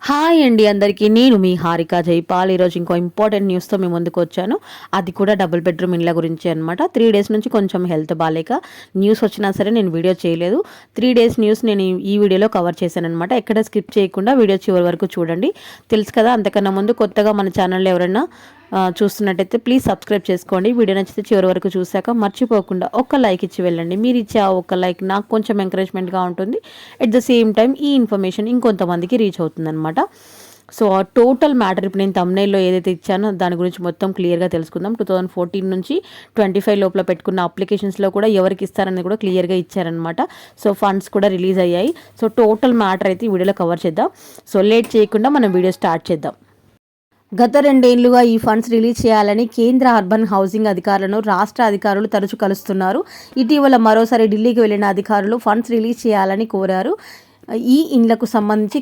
Hi అండి అందరికీ. నేను మీ హారిక జైపాల్. ఈరోజు ఇంకో ఇంపార్టెంట్ న్యూస్తో మీ ముందుకు వచ్చాను. అది కూడా డబుల్ బెడ్రూమ్ ఇళ్ళ గురించి అనమాట. 3 డేస్ నుంచి కొంచెం హెల్త్ బాగాలేక న్యూస్ వచ్చినా సరే నేను వీడియో చేయలేదు. 3 డేస్ న్యూస్ నేను ఈ వీడియోలో కవర్ చేశాను అనమాట. ఎక్కడ స్కిప్ చేయకుండా వీడియో చివరి వరకు చూడండి. తెలుసు కదా, అంతకన్నా ముందు కొత్తగా మన ఛానల్లో ఎవరైనా చూస్తున్నట్టయితే ప్లీజ్ సబ్స్క్రైబ్ చేసుకోండి. వీడియో నచ్చితే చివరి వరకు చూశాక మర్చిపోకుండా ఒక్క లైక్ ఇచ్చి వెళ్ళండి. మీరు ఇచ్చే ఆ ఒక్క లైక్ నాకు కొంచెం ఎంకరేజ్మెంట్గా ఉంటుంది. అట్ ద సేమ్ టైం ఈ ఇన్ఫర్మేషన్ ఇంకొంతమందికి రీచ్ అవుతుంది అనమాట. సో ఆ టోటల్ మ్యాటర్ ఇప్పుడు నేను థంబ్నెయిల్లో ఏదైతే ఇచ్చానో దాని గురించి మొత్తం క్లియర్గా తెలుసుకుందాం. 2014 నుంచి 25 లోపల పెట్టుకున్న అప్లికేషన్స్లో కూడా ఎవరికి ఇస్తారనేది కూడా క్లియర్గా ఇచ్చారనమాట. సో ఫండ్స్ కూడా రిలీజ్ అయ్యాయి. సో టోటల్ మ్యాటర్ అయితే ఈ వీడియోలో కవర్ చేద్దాం. సో లేట్ చేయకుండా మనం వీడియో స్టార్ట్ చేద్దాం. గత 2 ఏళ్లుగా ఈ ఫండ్స్ రిలీజ్ చేయాలని కేంద్ర అర్బన్ హౌసింగ్ అధికారులను రాష్ట్ర అధికారులు తరచూ కలుస్తున్నారు. ఇటీవల మరోసారి ఢిల్లీకి వెళ్లిన అధికారులు ఫండ్స్ రిలీజ్ చేయాలని కోరారు. ఈ ఇండ్లకు సంబంధించి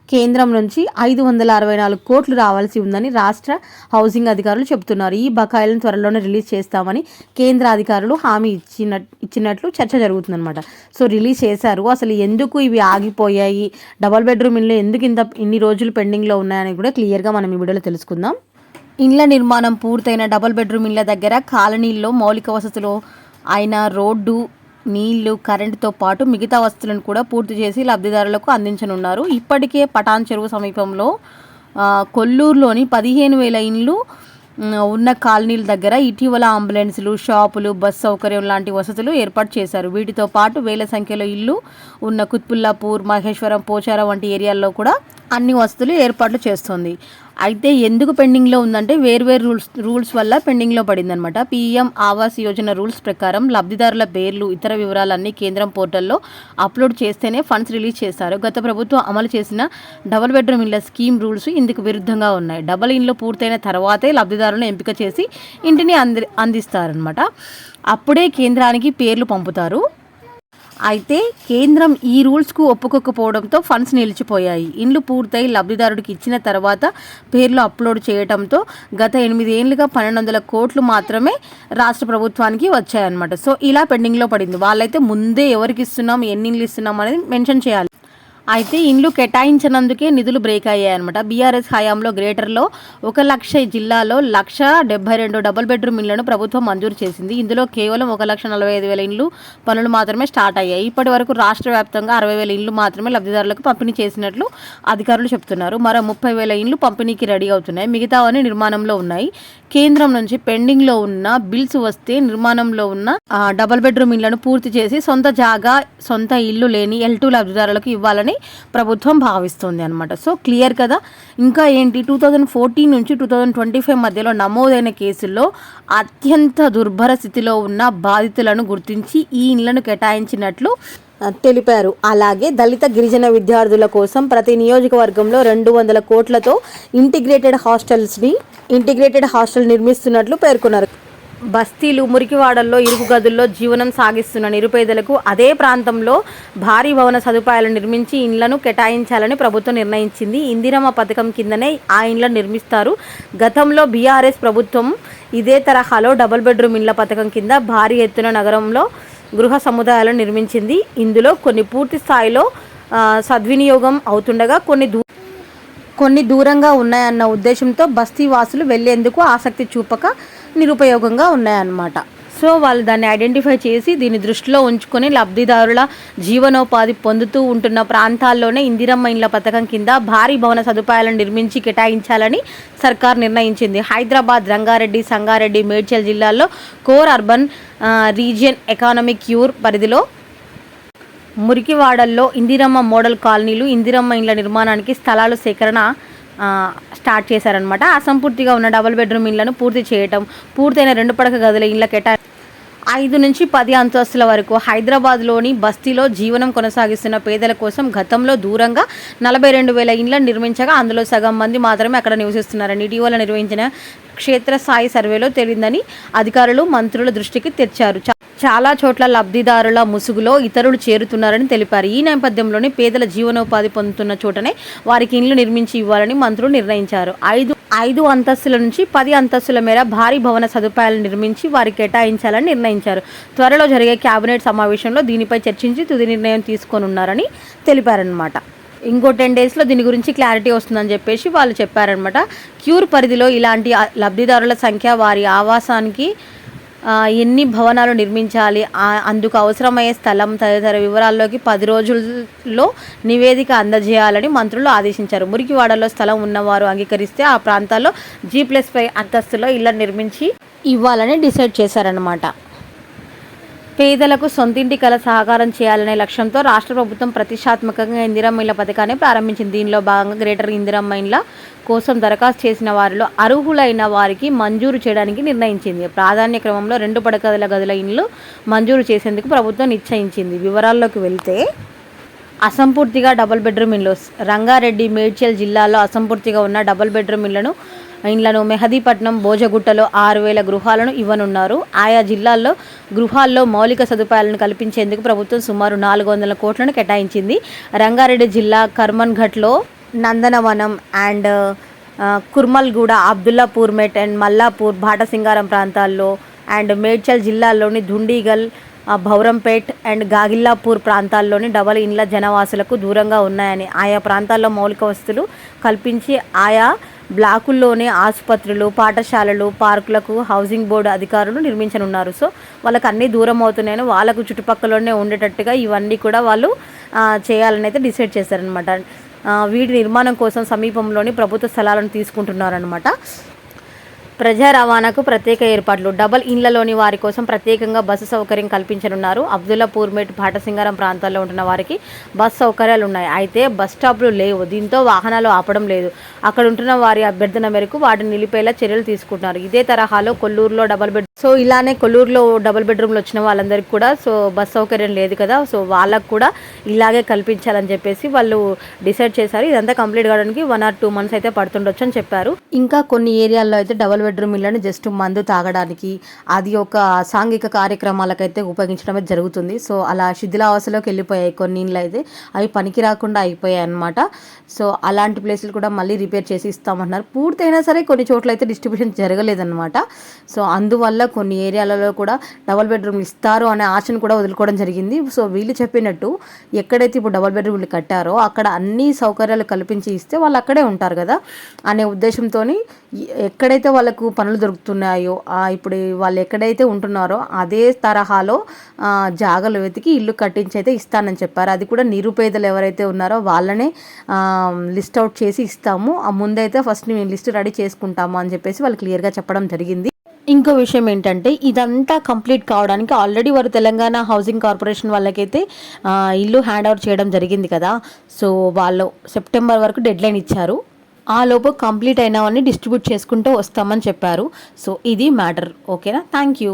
కేంద్రం నుంచి 564 కోట్లు రావాల్సి ఉందని రాష్ట్ర హౌసింగ్ అధికారులు చెబుతున్నారు. ఈ బకాయిలను త్వరలోనే రిలీజ్ చేస్తామని కేంద్ర అధికారులు హామీ ఇచ్చినట్లు చర్చ జరుగుతుందన్నమాట. సో రిలీజ్ చేశారు. అసలు ఎందుకు ఇవి ఆగిపోయాయి, డబల్ బెడ్రూమ్ ఇల్లు ఎందుకు ఇన్ని రోజులు పెండింగ్లో ఉన్నాయని కూడా క్లియర్గా మనం ఈ వీడియోలో తెలుసుకుందాం. ఇండ్ల నిర్మాణం పూర్తయిన డబల్ బెడ్రూమ్ ఇళ్ల దగ్గర కాలనీల్లో మౌలిక వసతులు అయిన రోడ్డు, నీళ్లు, కరెంటుతో పాటు మిగతా వస్తువులను కూడా పూర్తి చేసి లబ్ధిదారులకు అందించనున్నారు. ఇప్పటికే పటాన్ చెరువు సమీపంలో కొల్లూరులోని 15,000 ఇండ్లు ఉన్న కాలనీల దగ్గర ఇటీవల అంబులెన్సులు, షాపులు, బస్ సౌకర్యం లాంటి వసతులు ఏర్పాటు చేశారు. వీటితో పాటు వేల సంఖ్యలో ఇల్లు ఉన్న కుత్బుల్లాపూర్, మహేశ్వరం, పోచారం వంటి ఏరియాల్లో కూడా అన్ని వసతులు ఏర్పాట్లు చేస్తుంది. అయితే ఎందుకు పెండింగ్లో ఉందంటే వేర్వేరు రూల్స్ వల్ల పెండింగ్లో పడిందనమాట. పీఎం ఆవాస్ యోజన రూల్స్ ప్రకారం లబ్ధిదారుల పేర్లు, ఇతర వివరాలన్నీ కేంద్రం పోర్టల్లో అప్లోడ్ చేస్తేనే ఫండ్స్ రిలీజ్ చేశారు. గత ప్రభుత్వం అమలు చేసిన డబుల్ బెడ్రూమ్ ఇళ్ల స్కీమ్ రూల్స్ ఇందుకు విరుద్ధంగా ఉన్నాయి. డబుల్ ఇండ్లు పూర్తయిన తర్వాతే లబ్ధిదారులను ఎంపిక చేసి ఇంటిని అందిస్తారనమాట. అప్పుడే కేంద్రానికి పేర్లు పంపుతారు. అయితే కేంద్రం ఈ రూల్స్కు ఒప్పుకోకపోవడంతో ఫండ్స్ నిలిచిపోయాయి. ఇండ్లు పూర్తయి లబ్ధిదారుడికి ఇచ్చిన తర్వాత పేర్లు అప్లోడ్ చేయడంతో గత 8 ఏళ్లుగా 1,200 కోట్లు మాత్రమే రాష్ట్ర ప్రభుత్వానికి వచ్చాయన్నమాట. సో ఇలా పెండింగ్లో పడింది. వాళ్ళైతే ముందే ఎవరికి ఇస్తున్నాం, ఎన్ని ఇండ్లు ఇస్తున్నాం అనేది మెన్షన్ చేయాలి. అయితే ఇండ్లు కేటాయించినందుకే నిధులు బ్రేక్ అయ్యాయన్నమాట. బీఆర్ఎస్ హయాంలో గ్రేటర్లో 1,00,000 జిల్లాలో 1,72 డబుల్ బెడ్రూమ్ ఇళ్లను ప్రభుత్వం మంజూరు చేసింది. ఇందులో కేవలం 1,45,000 ఇండ్లు పనులు మాత్రమే స్టార్ట్ అయ్యాయి. ఇప్పటి వరకు రాష్ట్ర వ్యాప్తంగా 60,000 ఇండ్లు మాత్రమే లబ్ధిదారులకు పంపిణీ చేసినట్లు అధికారులు చెబుతున్నారు. మరో 30,000 ఇండ్లు పంపిణీకి రెడీ అవుతున్నాయి. మిగతావన్నీ నిర్మాణంలో ఉన్నాయి. కేంద్రం నుంచి పెండింగ్లో ఉన్న బిల్స్ వస్తే నిర్మాణంలో ఉన్న డబుల్ బెడ్రూమ్ ఇళ్లను పూర్తి చేసి సొంత జాగా, సొంత ఇల్లు లేని L2 లబ్ధిదారులకు ఇవ్వాలని ప్రభుత్వం భావిస్తుంది అనమాట. సో క్లియర్ కదా. ఇంకా ఏంటి, 2014 నుంచి 2025 మధ్యలో నమోదైన కేసుల్లో అత్యంత దుర్భర స్థితిలో ఉన్న బాధితులను గుర్తించి ఈ ఇండ్లను కేటాయించినట్లు తెలిపారు. అలాగే దళిత, గిరిజన విద్యార్థుల కోసం ప్రతి నియోజకవర్గంలో 200 కోట్లతో ఇంటిగ్రేటెడ్ హాస్టల్ నిర్మిస్తున్నట్లు పేర్కొన్నారు. బస్తీలు, మురికివాడల్లో, ఇరుకు గదుల్లో జీవనం సాగిస్తున్న నిరుపేదలకు అదే ప్రాంతంలో భారీ భవన సదుపాయాలు నిర్మించి ఇండ్లను కేటాయించాలని ప్రభుత్వం నిర్ణయించింది. ఇందిరమ్మ పథకం కిందనే ఆ ఇండ్లను నిర్మిస్తారు. గతంలో బీఆర్ఎస్ ప్రభుత్వం ఇదే తరహాలో డబుల్ బెడ్రూమ్ ఇండ్ల పథకం కింద భారీ ఎత్తున నగరంలో గృహ సముదాయాలను నిర్మించింది. ఇందులో కొన్ని పూర్తి స్థాయిలో సద్వినియోగం అవుతుండగా కొన్ని దూరంగా ఉన్నాయన్న ఉద్దేశంతో బస్తీ వాసులు వెళ్లేందుకు ఆసక్తి చూపక నిరుపయోగంగా ఉన్నాయన్నమాట. సో వాళ్ళు దాన్ని ఐడెంటిఫై చేసి దీన్ని దృష్టిలో ఉంచుకొని లబ్ధిదారుల జీవనోపాధి పొందుతూ ఉంటున్న ప్రాంతాల్లోనే ఇందిరమ్మ ఇండ్ల పథకం కింద భారీ భవన సదుపాయాలను నిర్మించి కేటాయించాలని సర్కార్ నిర్ణయించింది. హైదరాబాద్, రంగారెడ్డి, సంగారెడ్డి, మేడ్చల్ జిల్లాల్లో కోర్ అర్బన్ రీజియన్ ఎకానమిక్ యూర్ పరిధిలో మురికివాడల్లో ఇందిరమ్మ మోడల్ కాలనీలు, ఇందిరమ్మ ఇండ్ల నిర్మాణానికి స్థలాల సేకరణ స్టార్ట్ చేశారనమాట. అసంపూర్తిగా ఉన్న డబుల్ బెడ్రూమ్ ఇళ్లను పూర్తి చేయటం, పూర్తయిన 2 పడక గదుల ఇళ్ల 5 నుంచి 10 అంతస్తుల వరకు హైదరాబాద్లోని బస్తీలో జీవనం కొనసాగిస్తున్న పేదల కోసం గతంలో దూరంగా 42,000 ఇండ్లను నిర్మించగా అందులో సగం మంది మాత్రమే అక్కడ నివసిస్తున్నారని ఇటీవల నిర్వహించిన క్షేత్రస్థాయి సర్వేలో తేలిందని అధికారులు, మంత్రుల దృష్టికి తెచ్చారు. చాలా చోట్ల లబ్ధిదారుల ముసుగులో ఇతరులు చేరుతున్నారని తెలిపారు. ఈ నేపథ్యంలోనే పేదల జీవనోపాధి పొందుతున్న చోటనే వారికి ఇండ్లు నిర్మించి ఇవ్వాలని మంత్రులు నిర్ణయించారు. 5 అంతస్తుల నుంచి 10 అంతస్తుల మేర భారీ భవన సదుపాయాలను నిర్మించి వారికి కేటాయించాలని నిర్ణయించారు. త్వరలో జరిగే కేబినెట్ సమావేశంలో దీనిపై చర్చించి తుది నిర్ణయం తీసుకోనున్నారని తెలిపారన్నమాట. ఇంకో 10 డేస్లో దీని గురించి క్లారిటీ వస్తుందని చెప్పేసి వాళ్ళు చెప్పారనమాట. క్యూర్ పరిధిలో ఇలాంటి లబ్ధిదారుల సంఖ్య, వారి ఆవాసానికి ఎన్ని భవనాలు నిర్మించాలి, అందుకు అవసరమయ్యే స్థలం తదితర వివరాల్లోకి 10 రోజుల్లో నివేదిక అందజేయాలని మంత్రులు ఆదేశించారు. మురికివాడలో స్థలం ఉన్నవారు అంగీకరిస్తే ఆ ప్రాంతాల్లో G+5 అంతస్తులో ఇళ్లను నిర్మించి ఇవ్వాలని డిసైడ్ చేశారనమాట. పేదలకు సొంతింటి కల సహకారం చేయాలనే లక్ష్యంతో రాష్ట్ర ప్రభుత్వం ప్రతిష్టాత్మకంగా ఇందిరమ్మ ఇళ్ల పథకాన్ని ప్రారంభించింది. దీనిలో భాగంగా గ్రేటర్ ఇందిరమ్మ ఇళ్ల కోసం దరఖాస్తు చేసిన వారిలో అర్హులైన వారికి మంజూరు చేయడానికి నిర్ణయించింది. ప్రాధాన్య క్రమంలో 2 పడకల గదుల ఇండ్లు మంజూరు చేసేందుకు ప్రభుత్వం నిశ్చయించింది. వివరాల్లోకి వెళ్తే అసంపూర్తిగా డబుల్ బెడ్రూమ్ ఇళ్లు. రంగారెడ్డి, మేడ్చల్ జిల్లాల్లో అసంపూర్తిగా ఉన్న డబుల్ బెడ్రూమ్ ఇండ్లను మెహదీపట్నం, బోజగుట్టలో 6000 గృహాలను ఇవ్వనున్నారు. ఆయా జిల్లాల్లో గృహాల్లో మౌలిక సదుపాయాలను కల్పించేందుకు ప్రభుత్వం సుమారు 400 కోట్లను కేటాయించింది. రంగారెడ్డి జిల్లా కర్మన్ఘట్లో నందనవనం అండ్ కుర్మల్గూడ, అబ్దుల్లాపూర్ మెట్ అండ్ మల్లాపూర్, భాటసింగారం ప్రాంతాల్లో అండ్ మేడ్చల్ జిల్లాలోని దుండిగల్, భౌరంపేట్ అండ్ గాగిల్లాపూర్ ప్రాంతాల్లోని డబల్ ఇండ్ల జనవాసులకు దూరంగా ఉన్నాయని, ఆయా ప్రాంతాల్లో మౌలిక వసతులు కల్పించి ఆయా బ్లాకుల్లోనే ఆసుపత్రులు, పాఠశాలలు, పార్కులకు హౌసింగ్ బోర్డు అధికారులు నిర్మించనున్నారు. సో వాళ్ళకి అన్నీ దూరం అవుతున్నాయని, వాళ్ళకు చుట్టుపక్కలనే ఉండేటట్టుగా ఇవన్నీ కూడా వాళ్ళు చేయాలని అయితే డిసైడ్ చేశారనమాట. వీటి నిర్మాణం కోసం సమీపంలోని ప్రభుత్వ స్థలాలను తీసుకుంటున్నారనమాట. ప్రజా రవాణాకు ప్రత్యేక ఏర్పాట్లు. డబల్ ఇండ్లలోని వారి కోసం ప్రత్యేకంగా బస్సు సౌకర్యం కల్పించనున్నారు. అబ్దుల్లాపూర్ మెట్, భాటసింగారం ప్రాంతాల్లో ఉంటున్న వారికి బస్ సౌకర్యాలు ఉన్నాయి. అయితే బస్ స్టాప్లు లేవు. దీంతో వాహనాలు ఆపడం లేదు. అక్కడ ఉంటున్న వారి అభ్యర్థన మేరకు వాటిని నిలిపేలా చర్యలు తీసుకుంటున్నారు. ఇదే తరహాలో కొల్లూరులో డబల్ బెడ్ సో ఇలానే కొల్లూరులో డబుల్ బెడ్రూమ్లు వచ్చిన వాళ్ళందరికీ కూడా సో బస్ సౌకర్యం లేదు కదా, సో వాళ్ళకు కూడా ఇలాగే కల్పించాలని చెప్పేసి వాళ్ళు డిసైడ్ చేశారు. ఇదంతా కంప్లీట్ కావడానికి 1 or 2 months అయితే పడుతుండొచ్చు అని చెప్పారు. ఇంకా కొన్ని ఏరియాల్లో అయితే డబుల్ బెడ్రూమ్ ఇళ్ళని జస్ట్ మందు తాగడానికి, అది ఒక సాంఘిక కార్యక్రమాలకైతే ఉపయోగించడమే జరుగుతుంది. సో అలా శిథిలావస్థలోకి వెళ్ళిపోయాయి కొన్ని ఇళ్ళు అయితే, అవి పనికి రాకుండా అయిపోయాయి అన్నమాట. సో అలాంటి ప్లేసులు కూడా మళ్ళీ రిపేర్ చేసి ఇస్తామంటున్నారు. పూర్తయినా సరే కొన్ని చోట్ల అయితే డిస్ట్రిబ్యూషన్ జరగలేదన్నమాట. సో అందువల్ల కొన్ని ఏరియాలలో కూడా డబుల్ బెడ్రూమ్లు ఇస్తారు అనే ఆశను కూడా వదులుకోవడం జరిగింది. సో వీళ్ళు చెప్పినట్టు ఎక్కడైతే ఇప్పుడు డబుల్ బెడ్రూమ్లు కట్టారో అక్కడ అన్ని సౌకర్యాలు కల్పించి ఇస్తే వాళ్ళు అక్కడే ఉంటారు కదా అనే ఉద్దేశంతో ఎక్కడైతే వాళ్ళకు పనులు దొరుకుతున్నాయో, ఇప్పుడు వాళ్ళు ఎక్కడైతే ఉంటున్నారో అదే తరహాలో జాగాలు వెతికి ఇల్లు కట్టించి అయితే ఇస్తానని చెప్పారు. అది కూడా నిరుపేదలు ఎవరైతే ఉన్నారో వాళ్ళనే లిస్ట్ అవుట్ చేసి ఇస్తాము, ముందైతే ఫస్ట్ మేము లిస్ట్ రెడీ చేసుకుంటాము అని చెప్పేసి వాళ్ళు క్లియర్గా చెప్పడం జరిగింది. ఇంకో విషయం ఏంటంటే ఇదంతా కంప్లీట్ కావడానికి ఆల్రెడీ వారు తెలంగాణ హౌసింగ్ కార్పొరేషన్ వాళ్ళకైతే ఇల్లు హ్యాండ్ ఓవర్ చేయడం జరిగింది కదా. సో వాళ్ళు సెప్టెంబర్ వరకు డెడ్లైన్ ఇచ్చారు. ఆ లోపు కంప్లీట్ అయినవన్నీ డిస్ట్రిబ్యూట్ చేసుకుంటూ వస్తామని చెప్పారు. సో ఇది మ్యాటర్. ఓకేనా? Thank you.